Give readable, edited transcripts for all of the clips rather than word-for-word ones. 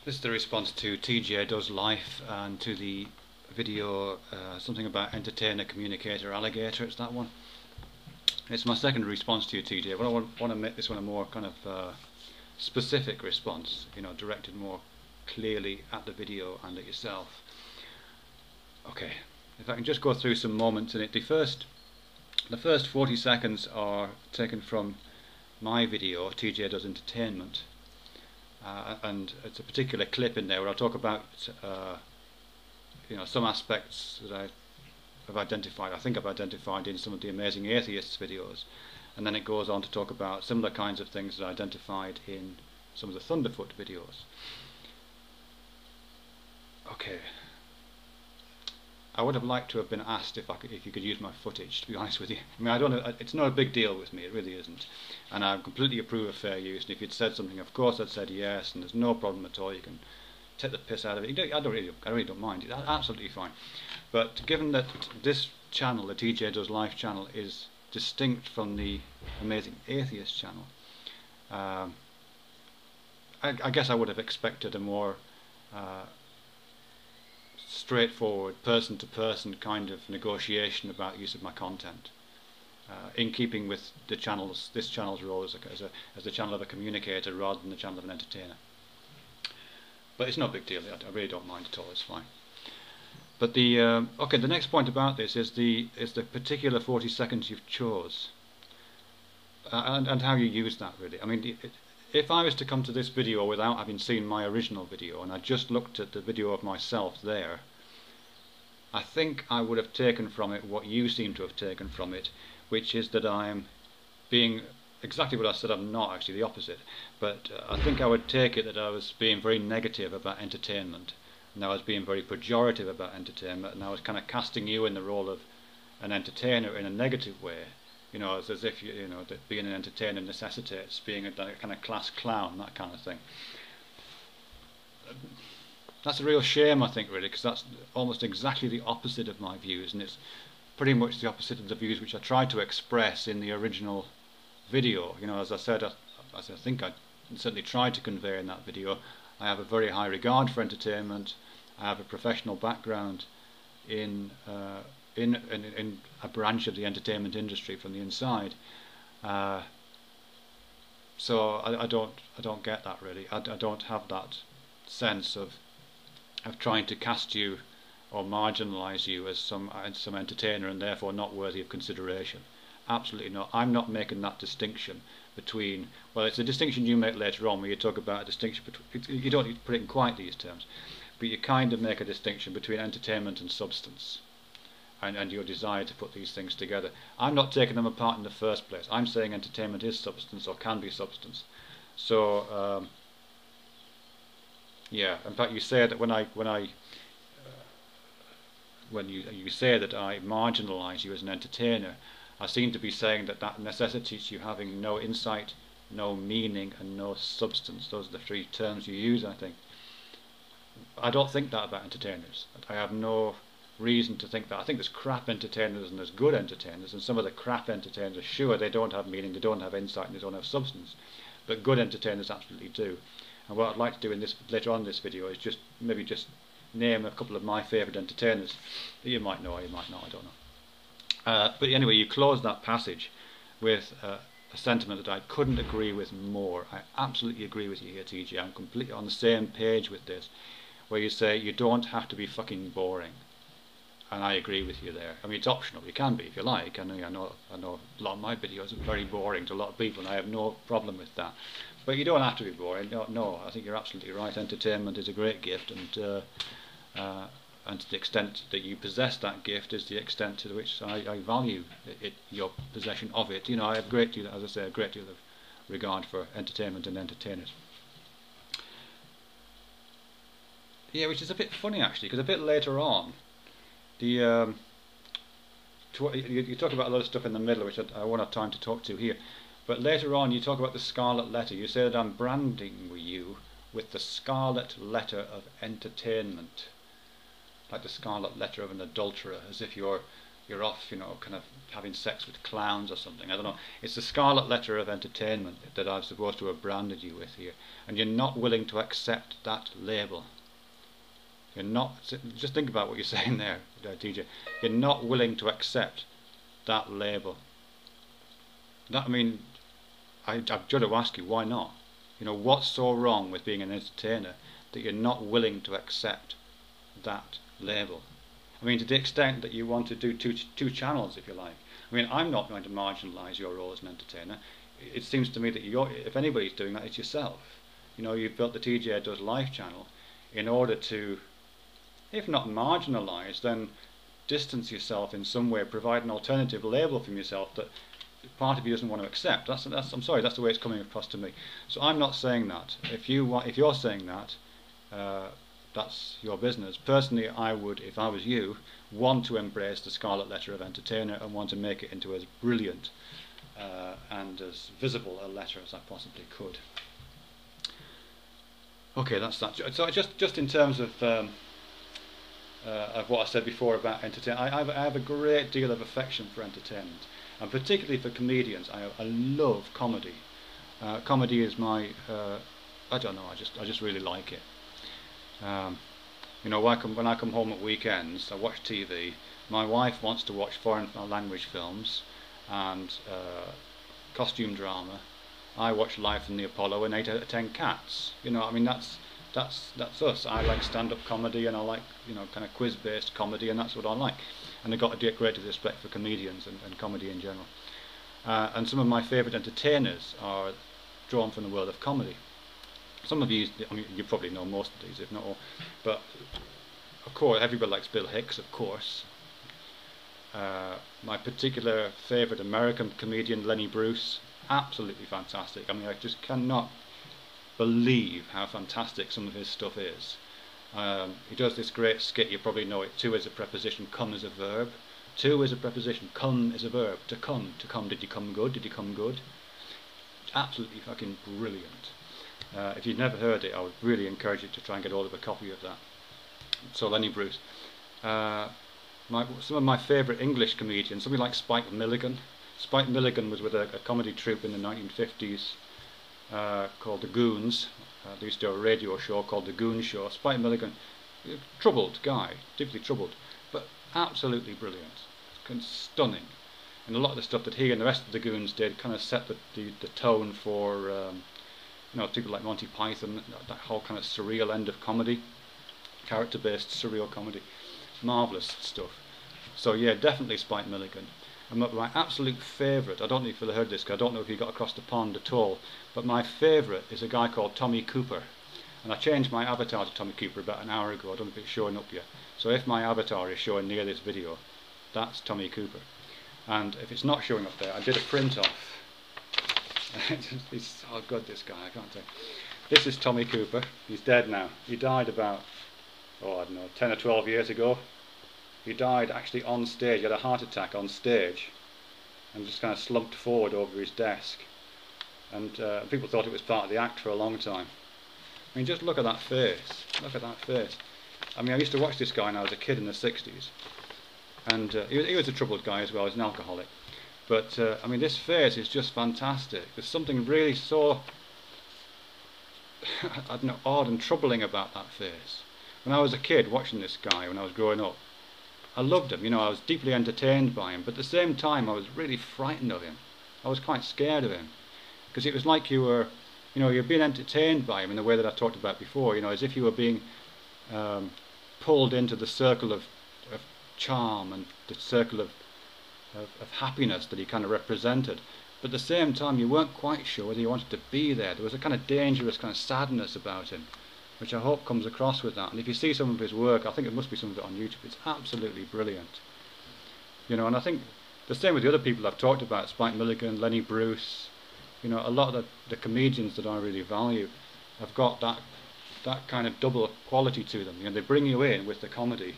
This is the response to TJ Does Life and to the video something about entertainer, communicator, alligator. It's that one. It's my second response to you, TJ, but I want to make this one a more kind of specific response, directed more clearly at the video and at yourself. Okay, if I can just go through some moments in it. The first 40 seconds are taken from my video, TJ Does Entertainment. And it's a particular clip in there where I'll talk about some aspects that I think I've identified in some of the Amazing Atheists videos, and then it goes on to talk about similar kinds of things that I identified in some of the Thunderfoot videos. Okay, I would have liked to have been asked if you could use my footage, to be honest with you. I mean, I don't know, it's not a big deal with me, it really isn't. And I completely approve of fair use, and if you'd said something, of course I'd said yes, and there's no problem at all. You can take the piss out of it. I really don't mind. It's absolutely fine. But given that this channel, the TJ Does Life channel, is distinct from the Amazing Atheist channel, I guess I would have expected a more straightforward, person-to-person kind of negotiation about use of my content, in keeping with this channel's role as the channel of a communicator rather than the channel of an entertainer. But it's no big deal. I really don't mind at all. It's fine. But the next point about this is the particular 40 seconds you've chose, and how you use that, really. I mean, if I was to come to this video without having seen my original video, and I just looked at the video of myself there, I think I would have taken from it what you seem to have taken from it, which is that I am being exactly what I said. I'm not, actually, the opposite. But I think I would take it that I was being very negative about entertainment, and I was being very pejorative about entertainment, and I was kind of casting you in the role of an entertainer in a negative way. It's as if that being an entertainer necessitates being a kind of class clown, that kind of thing. That's a real shame, I think, really, because that's almost exactly the opposite of my views, and it's pretty much the opposite of the views which I tried to express in the original video. As I said, as I think I certainly tried to convey in that video, I have a very high regard for entertainment. I have a professional background in a branch of the entertainment industry from the inside, so I don't get that, really. I don't have that sense of trying to cast you or marginalise you as some entertainer and therefore not worthy of consideration. Absolutely not. I'm not making that distinction between, well, it's a distinction you make later on where you talk about a distinction between, you don't need to put it in quite these terms, but you kind of make a distinction between entertainment and substance, and your desire to put these things together. I'm not taking them apart in the first place. I'm saying entertainment is substance, or can be substance. So yeah, in fact, you say that when you say that I marginalise you as an entertainer, I seem to be saying that necessitates you having no insight, no meaning, and no substance. Those are the three terms you use, I think. I don't think that about entertainers. I have no reason to think that. I think there's crap entertainers and there's good entertainers, and some of the crap entertainers, sure, they don't have meaning, they don't have insight, and they don't have substance, but good entertainers absolutely do. And what I'd like to do in this later on in this video is maybe just name a couple of my favourite entertainers that you might know or you might not, I don't know. But anyway, you close that passage with a sentiment that I couldn't agree with more. I absolutely agree with you here, TJ. I'm completely on the same page with this, where you say you don't have to be fucking boring. And I agree with you there. I mean, it's optional. You can be if you like. I know a lot of my videos are very boring to a lot of people, and I have no problem with that. But you don't have to be boring. No, I think you're absolutely right. Entertainment is a great gift, and to the extent that you possess that gift is the extent to which I value your possession of it. I have a great deal of regard for entertainment and entertainers. Yeah, which is a bit funny, actually, because a bit later on, you talk about a lot of stuff in the middle which I won't have time to talk to here, but later on you talk about the scarlet letter. You say that I'm branding you with the scarlet letter of entertainment, like the scarlet letter of an adulterer, as if you're you're off, you know, kind of having sex with clowns or something. I don't know. It's the scarlet letter of entertainment that I'm supposed to have branded you with here, and you're not willing to accept that label. You're not. Just think about what you're saying there, TJ. You're not willing to accept that label. That, I mean, I've got to ask you, why not? You know, what's so wrong with being an entertainer that you're not willing to accept that label? I mean, to the extent that you want to do two channels, if you like. I mean, I'm not going to marginalise your role as an entertainer. It seems to me that if anybody's doing that, it's yourself. You know, you've built the TJ Does Life channel in order to, if not marginalise, then distance yourself in some way, provide an alternative label from yourself that part of you doesn't want to accept. I'm sorry, that's the way it's coming across to me. So I'm not saying that. If you're saying that, that's your business. Personally, I would, if I was you, want to embrace the scarlet letter of entertainer and want to make it into as brilliant and as visible a letter as I possibly could. Okay, that's that. So just in terms of what I said before about entertainment, I have a great deal of affection for entertainment, and particularly for comedians. I love comedy. Comedy is my, I don't know, I just really like it. You know, when I come home at weekends, I watch TV. My wife wants to watch foreign language films and costume drama. I watch Live from the Apollo and 8 out of 10 Cats. You know, I mean, that's us. I like stand-up comedy, and I like, you know, kind of quiz-based comedy, and that's what I like. And I've got a great respect for comedians and comedy in general. And some of my favourite entertainers are drawn from the world of comedy. Some of you, I mean, you probably know most of these, if not all. But of course, everybody likes Bill Hicks, of course. My particular favourite American comedian, Lenny Bruce, absolutely fantastic. I mean, I just cannot believe how fantastic some of his stuff is. He does this great skit, you probably know it. To is a preposition, come is a verb. To is a preposition, come is a verb. To come, did you come good, did you come good? Absolutely fucking brilliant. If you've never heard it, I would really encourage you to try and get hold of a copy of that. So Lenny Bruce. Some of my favourite English comedians, somebody like Spike Milligan. Spike Milligan was with a comedy troupe in the 1950s called The Goons. They used to do a radio show called The Goon Show. Spike Milligan, troubled guy, deeply troubled, but absolutely brilliant, stunning. And a lot of the stuff that he and the rest of the Goons did kind of set the tone for you know, people like Monty Python, that whole kind of surreal end of comedy, character-based surreal comedy, marvellous stuff. So yeah, definitely Spike Milligan. And my absolute favourite, I don't know if you've heard this, because I don't know if he got across the pond at all, but my favourite is a guy called Tommy Cooper. And I changed my avatar to Tommy Cooper about an hour ago. I don't know if it's showing up yet. So if my avatar is showing near this video, that's Tommy Cooper. And if it's not showing up there, I did a print off. Oh god, this guy, I can't tell. This is Tommy Cooper. He's dead now. He died about, oh I don't know, 10 or 12 years ago. He died actually on stage. He had a heart attack on stage and just kind of slumped forward over his desk. And people thought it was part of the act for a long time. I mean, just look at that face. Look at that face. I mean, I used to watch this guy when I was a kid in the 60s. And he was a troubled guy as well. He was an alcoholic. But, I mean, this face is just fantastic. There's something really so, I don't know, odd and troubling about that face. When I was a kid watching this guy, when I was growing up, I loved him. You know, I was deeply entertained by him. But at the same time, I was really frightened of him. I was quite scared of him. Because it was like you were, you know, you're being entertained by him in the way that I talked about before. You know, as if you were being pulled into the circle of charm and the circle of happiness that he kind of represented, but at the same time you weren't quite sure whether you wanted to be there. There was a kind of dangerous kind of sadness about him, which I hope comes across with that. And if you see some of his work, I think it must be some of it on YouTube, it's absolutely brilliant. You know, and I think the same with the other people I've talked about, Spike Milligan, Lenny Bruce, you know, a lot of the comedians that I really value have got that kind of double quality to them. You know, they bring you in with the comedy,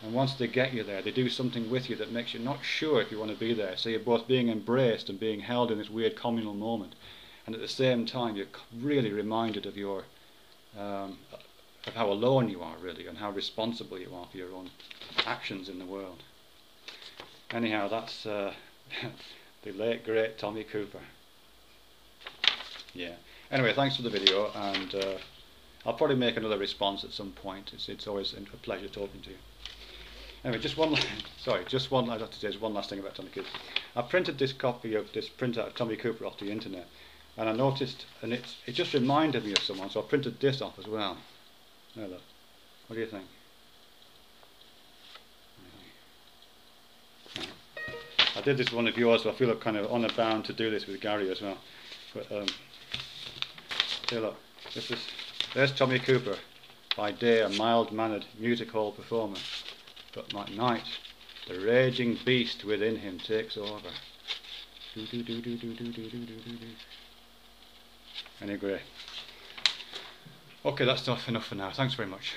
and once they get you there, they do something with you that makes you not sure if you want to be there. So you're both being embraced and being held in this weird communal moment, and at the same time you're really reminded of your of how alone you are really, and how responsible you are for your own actions in the world. Anyhow, that's the late great Tommy Cooper. Yeah. Anyway, thanks for the video, and I'll probably make another response at some point. It's always a pleasure talking to you. Anyway, just one. I'd have to say one last thing about Tommy Cooper. I printed this copy of this printout of Tommy Cooper off the internet, and I noticed, and it just reminded me of someone, so I printed this off as well. There, look. What do you think? I did this one of yours, so I feel kind of honour bound to do this with Gary as well. But here, look, there's Tommy Cooper, by day a mild-mannered music hall performer, but at night the raging beast within him takes over. Anyway, okay, that's enough for now. Thanks very much.